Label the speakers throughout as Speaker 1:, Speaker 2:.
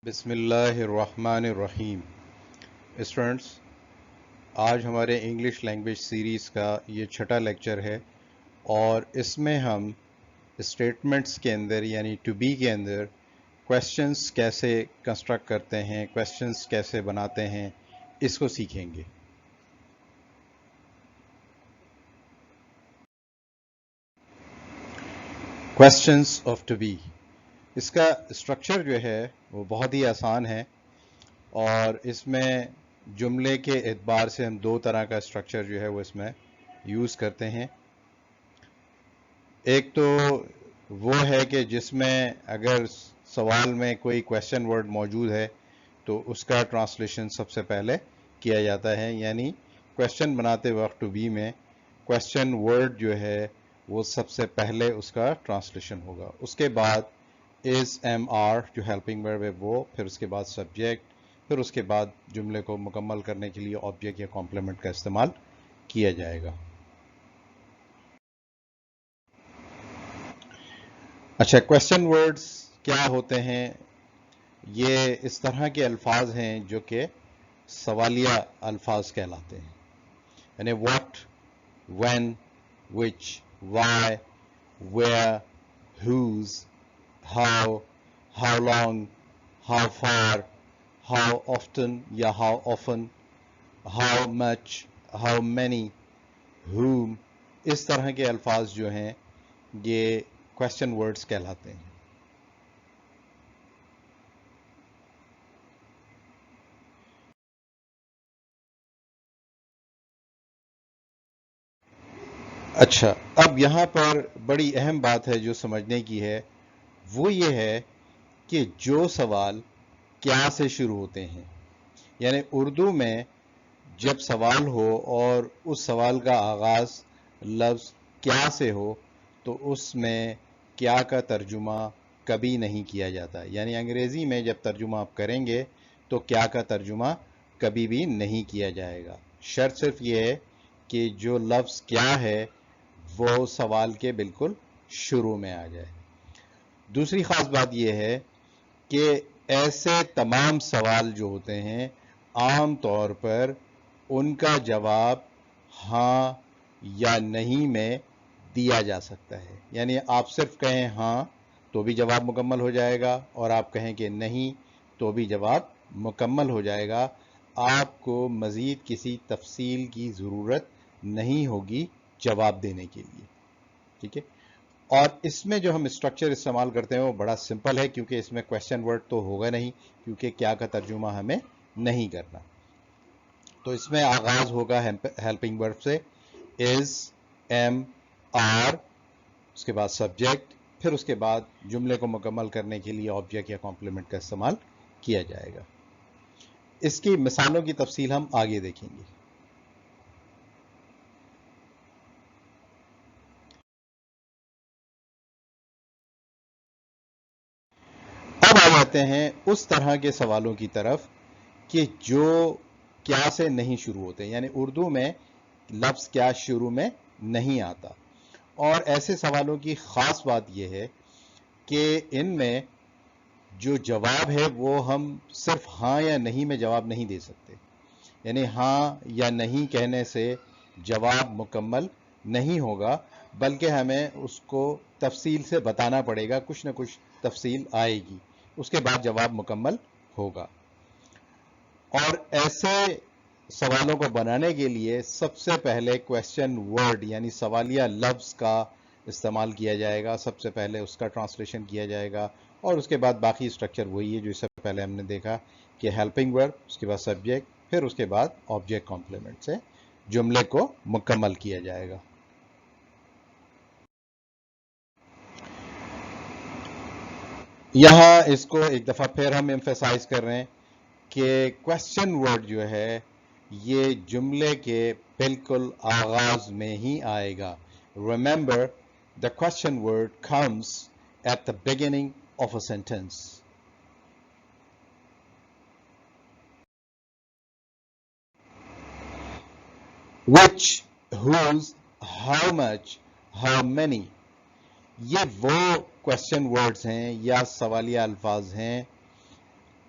Speaker 1: بسم اللہ الرحمن الرحیم اسٹوڈنٹس، آج ہمارے انگلش لینگویج سیریز کا یہ چھٹا لیکچر ہے اور اس میں ہم اسٹیٹمنٹس کے اندر یعنی ٹو بی کے اندر کویسچنس کیسے کنسٹرکٹ کرتے ہیں، کویسچنس کیسے بناتے ہیں، اس کو سیکھیں گے۔ کویسچنس آف ٹو بی، اس کا اسٹرکچر جو ہے وہ بہت ہی آسان ہے اور اس میں جملے کے اعتبار سے ہم دو طرح کا اسٹرکچر جو ہے وہ اس میں یوز کرتے ہیں۔ ایک تو وہ ہے کہ جس میں اگر سوال میں کوئی کویسچن ورڈ موجود ہے تو اس کا ٹرانسلیشن سب سے پہلے کیا جاتا ہے، یعنی کویسچن بناتے وقت ٹو بی میں کویسچن ورڈ جو ہے وہ سب سے پہلے اس کا ٹرانسلیشن ہوگا، اس کے بعد از ایم آر جو ہیلپنگ ورب ہے وہ، پھر اس کے بعد سبجیکٹ، پھر اس کے بعد جملے کو مکمل کرنے کے لیے آبجیکٹ یا کمپلیمنٹ کا استعمال کیا جائے گا۔ اچھا، کویسچن ورڈز کیا ہوتے ہیں؟ یہ اس طرح کے الفاظ ہیں جو کہ سوالیہ الفاظ کہلاتے ہیں، یعنی what, when, which, why, where, whose، how، how long، how far، how often یا how often، how much، how many، whom، اس طرح کے الفاظ جو ہیں یہ کویسچن ورڈز کہلاتے ہیں۔ اچھا، اب یہاں پر بڑی اہم بات ہے جو سمجھنے کی ہے، وہ یہ ہے کہ جو سوال کیا سے شروع ہوتے ہیں، یعنی اردو میں جب سوال ہو اور اس سوال کا آغاز لفظ کیا سے ہو تو اس میں کیا کا ترجمہ کبھی نہیں کیا جاتا، یعنی انگریزی میں جب ترجمہ آپ کریں گے تو کیا کا ترجمہ کبھی بھی نہیں کیا جائے گا، شرط صرف یہ ہے کہ جو لفظ کیا ہے وہ سوال کے بالکل شروع میں آ جائے۔ دوسری خاص بات یہ ہے کہ ایسے تمام سوال جو ہوتے ہیں عام طور پر ان کا جواب ہاں یا نہیں میں دیا جا سکتا ہے، یعنی آپ صرف کہیں ہاں تو بھی جواب مکمل ہو جائے گا اور آپ کہیں کہ نہیں تو بھی جواب مکمل ہو جائے گا، آپ کو مزید کسی تفصیل کی ضرورت نہیں ہوگی جواب دینے کے لیے، ٹھیک ہے۔ اور اس میں جو ہم اسٹرکچر استعمال کرتے ہیں وہ بڑا سمپل ہے، کیونکہ اس میں کویسچن ورڈ تو ہوگا نہیں، کیونکہ کیا کا ترجمہ ہمیں نہیں کرنا، تو اس میں آغاز ہوگا ہیلپنگ ورب سے، از، ایم، آر، اس کے بعد سبجیکٹ، پھر اس کے بعد جملے کو مکمل کرنے کے لیے آبجیکٹ یا کمپلیمنٹ کا استعمال کیا جائے گا۔ اس کی مثالوں کی تفصیل ہم آگے دیکھیں گے۔ اب آ جاتے ہیں اس طرح کے سوالوں کی طرف کہ جو کیا سے نہیں شروع ہوتے، یعنی اردو میں لفظ کیا شروع میں نہیں آتا، اور ایسے سوالوں کی خاص بات یہ ہے کہ ان میں جو جواب ہے وہ ہم صرف ہاں یا نہیں میں جواب نہیں دے سکتے، یعنی ہاں یا نہیں کہنے سے جواب مکمل نہیں ہوگا، بلکہ ہمیں اس کو تفصیل سے بتانا پڑے گا، کچھ نہ کچھ تفصیل آئے گی، اس کے بعد جواب مکمل ہوگا۔ اور ایسے سوالوں کو بنانے کے لیے سب سے پہلے کویسچن ورڈ یعنی سوالیہ لفظ کا استعمال کیا جائے گا، سب سے پہلے اس کا ٹرانسلیشن کیا جائے گا، اور اس کے بعد باقی اسٹرکچر وہی ہے جو اس سے پہلے ہم نے دیکھا کہ ہیلپنگ ورب، اس کے بعد سبجیکٹ، پھر اس کے بعد آبجیکٹ کمپلیمنٹ سے جملے کو مکمل کیا جائے گا۔ یہاں اس کو ایک دفعہ پھر ہم ایمفیسائز کر رہے ہیں کہ کویسچن ورڈ جو ہے یہ جملے کے بالکل آغاز میں ہی آئے گا۔ Remember, the question word comes at the beginning of a sentence. Which, whose, how much, how many، یہ وہ کویسچن ورڈز ہیں یا سوالیہ الفاظ ہیں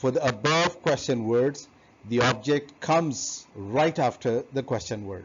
Speaker 1: For the above question words, the object comes right after the question word.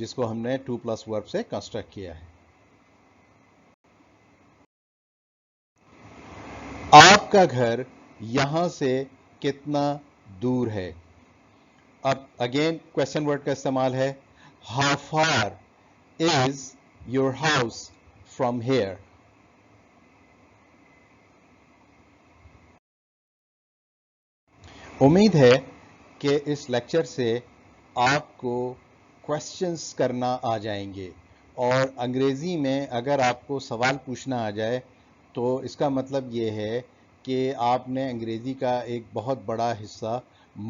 Speaker 1: جس کو ہم نے ٹو پلس ورب سے کنسٹرکٹ کیا ہے. آپ کا گھر یہاں سے کتنا دور ہے؟ اب اگین کوشچن ورڈ کا استعمال ہے. How far is your house from here? امید ہے کہ اس لیکچر سے آپ کو کوشچنس کرنا آ جائیں گے، اور انگریزی میں اگر آپ کو سوال پوچھنا آ جائے تو اس کا مطلب یہ ہے کہ آپ نے انگریزی کا ایک بہت بڑا حصہ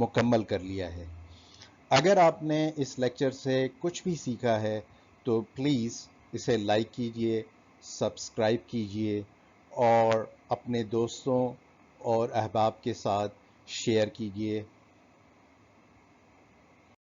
Speaker 1: مکمل کر لیا ہے. اگر آپ نے اس لیکچر سے کچھ بھی سیکھا ہے تو پلیز اسے لائک کیجئے، سبسکرائب کیجئے اور اپنے دوستوں اور احباب کے ساتھ شیئر کیجئے.